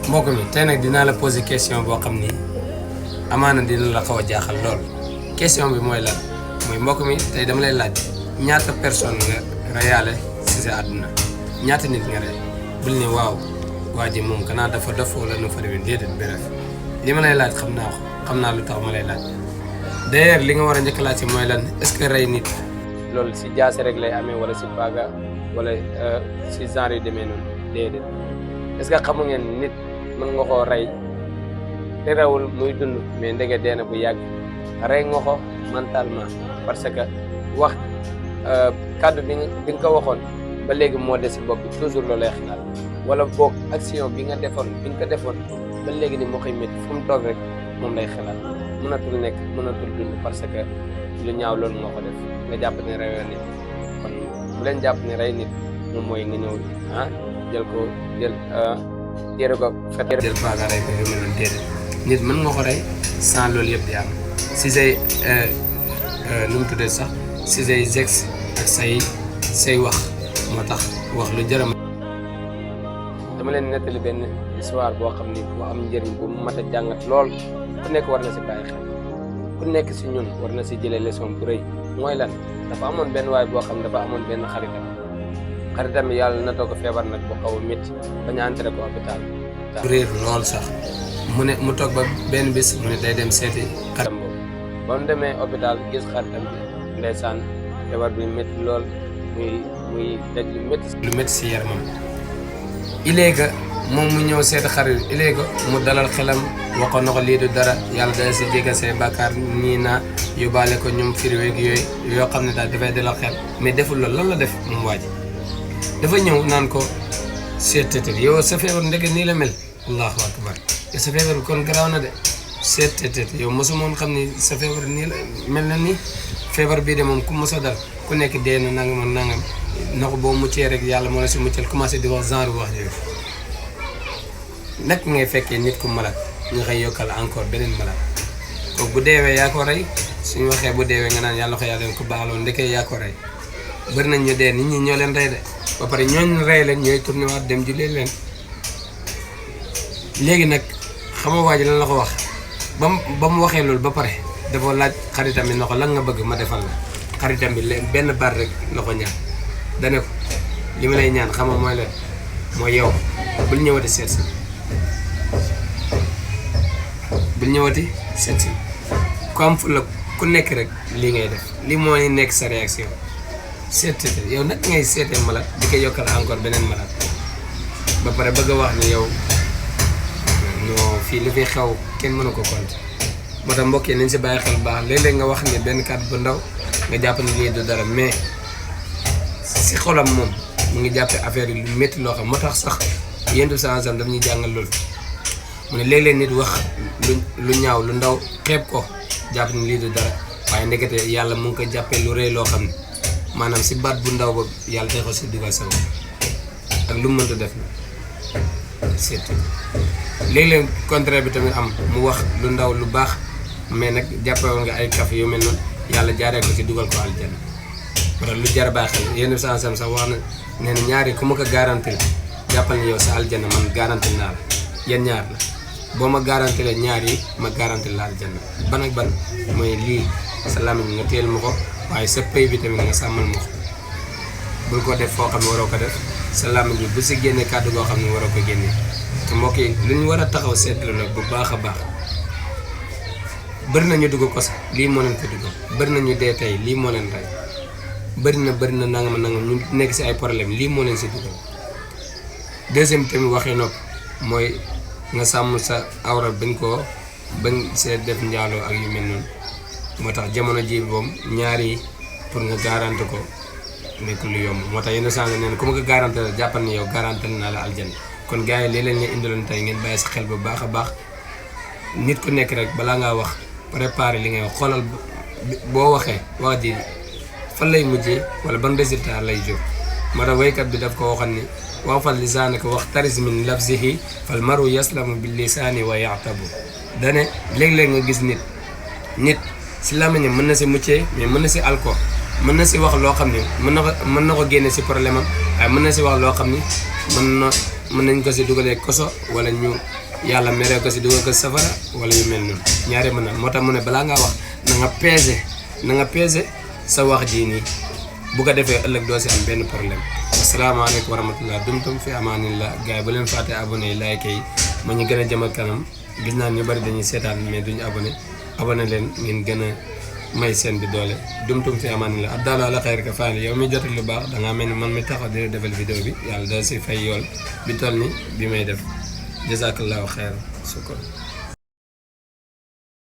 mbokk mi tey nag dinaa la poser question boo xam ni amaana dina la xaw a jaaxal lool question bi mooy lan mooy mbokk mi tey dama lay laaj ñaata personne nga reyaale si sa àdduna ñaata nit nga rey bul ni waaw waa ji moom kanaa dafa dof wala nu fa demee déedéet bref li ma lay laaj xam naa lu tax ma lay laaj d'ailleurs li nga war a njëkk laaj si mooy lan est-ce que rey nit loolu si jaase rek lay amee wala si baaga wala si genre yu demee noonu déedéet est-ce que xamu ngeen nit mën nga koo rey te rewul muy dund mais ndege deena bu yàgg rey nga ko mentalement parce que wax kàddu bi nga ko waxoon ba léegi moo des si bopp bi toujours loolu lay xalaat wala boog action bi nga defoon ba léegi ni moo koy métti fu mu toog rek moom lay xalaat mënatul dund parce que lu ñaaw loolu moo ko def nga jàpp ne reyoo nit kon bu leen jàpp ne rey nit moom mooy nga ñëw jël baaga rey ko yu mel noonu déedéet nit mën nga ko rey sans loolu yëpp di am si say nu mu tuddee sax si say gex ak say wax moo tax wax lu jërëm dama leen nettali benn histoire boo xam ni bu am njëriñ bu mat a jàngat lool ku nekk war na si bàyyi xel ku nekk si ñun war na si jëlee leçon bu rëy mooy lan dafa amoon benn waay boo xam ne dafa amoon benn xaritam bi yàlla na toog feebar nag bu xaw a métti ba ñu entré ko hôpital réer lool sax mu toog ba benn bis mu ne day dem seeti xaritam boobu ba mu demee hôpital gis xaritam bi ndeysaan feebar bi métti lool muy daj lu métti si yaramam iléega moom mu ñëw seeti xarit iléega mu dalal xelam waxoon na ko lii du dara yàlla dana si jéggal say bàkkaar nii naa yóbbaale ko ñoom firiweeg yooyu yoo xam ne daal dafay dalal xel mais deful loolu lan la def moom waa ji dafa ñëw naan ko seet yow sa feebar ndeke nii la mel allahu akbar yow sa feebar kon garaaw na de seet yow mosu moon xam ni sa feebar nii la mel na nii feebar bii de moom ku moso dal ku nekk dee na nangam ak nangam na ko boo muccee rek yàlla moo la si muccal commencé di wax genre wax yooyu nag ngay fekkee nit ku malade nga xëy yokkal encore beneen malade kooku bu deewee yaa ko rey suñu waxee bu deewee nga naan yàlla ko yàlla ko baaloo ndekee yaa ko rey bëri nañ ñu dee nit ñi ñoo leen rey de ba pare ñooñu rey leen ñooy tourné waat dem jullee leen léegi nag xam nga waa ji lan la ko wax ba mu waxee loolu ba pare dafa laaj xaritam bi na ko lan nga bëgg ma defal la xaritam bi benn baat rek la ko ñaan dane ko li ma lay ñaan xam nga mooy leen mooy yow bul ñëwati seet si ku am fu la ku nekk rek lii ngay def lii mooy nekk sa réaction seet yow nag ngay seetee malade di ko yokkal encore beneen malade ba pare bëgg a wax ni yow non fii li fi xew kenn mënu ko compter moo tax mbokk yi nañ si bàyyi xel baax léeg-léeg nga wax ni benn kàddu bu ndaw nga jàpp ne lii du dara mais si xolam moom mu ngi jàppee affaire yi lu métti loo xam moo tax sax yendu sansam daf ñuy jàngal loolu mu ne léeg-léeg nit wax lu ñaaw lu ndaw xeeb ko jàpp ne lii du dara waaye ndekete yàlla mu ngi ko jàppee lu rëy loo xam ne maanaam si baat bu ndaw ba yàlla day ko si dugal sa ak lu mu mënta def na surtout léeg-léeg contraire bi tamit am mu wax lu ndaw lu baax mais nag jàppewoon nga ay kaf yu mel noonu yàlla jaaree ko si dugal ko aljana wala lu jar a baax xel yenn sansam sax wax na nee na ñaari ku ma ko garanti la jàppal ni yow sa aljana man garanti naa la yan ñaar la boo ma garanti la ñaar yi ma garanti la aljana ban ak ban mooy lii sa làmmiñ nga teel ma ko waaye sa pay bi tamit nga sàmmal ma ko bul ko def foo xam ne waroo ko def sa làmmiñ bi bu si génnee kàddu goo xam ne waroo ko génnee te mbokk yi lu ñu war a taxaw seetlu nag bu baax a baax bëri na ñu dugg ko sax lii moo leen ko dugg bëri na ñu dee tey lii moo leen rey bëri na nangam ñu nekk si ay problème lii moo leen si dugal deuxième tamit waxee nopp mooy nga sàmm sa awra bañ see def njaaloo ak yu mel noonu moo tax jamono ji boom ñaari pour nga garanti ko nekk lu yomb moo tax yenn saa nga neen ku ma ko garanti la jàppal ni yow garanti naa la aljanna kon gars yi lii leen nga indiloon tey ngeen bàyyi si xel bu baax a baax nit ku nekk rek balaa ngaa wax préparer li ngay wax xoolal boo waxee wax ji fan lay mujjee wala ban résultat lay jóg moo tax waykat bi daf ko waxoon ni waqfal lisaanaka waxtaris min lafzihi fal maru yaslamu bil lisaani wa ya'tabu dane léeg-léeg nga gis nit si làmmiñam mën na si muccee mais mën na si alko mën na si wax loo xam ne mën na ko génne si problème am waaye mën na si wax loo xam ni mën na mën nañ ko si dugalee koso wala ñu yàlla meree ko si dugal ko safara wala yu mel noonu ñaari mën na moo tax mu ne balaa ngaa wax na nga peese sa wax jii nii bu ko defee ëllëg doo si am benn problème. asalaamaaleykum wa rahmatullah dumtum fi amaanillah gars yi bu leen fàtte abonné yi like yi ma ñu gën a jëmal kanam gis naa ñu bari dañuy seetaan mais duñu abonné leen ngeen gën a may seen bi doole dumtum fi amaanillah abdallah ala xayr ka faali yow mi jotal lu baax dangaa mel ni man mi taxaw di defal vidéo bi yàlla da si fay yool bi toll ni bi may def jazakallahu xayr sukkur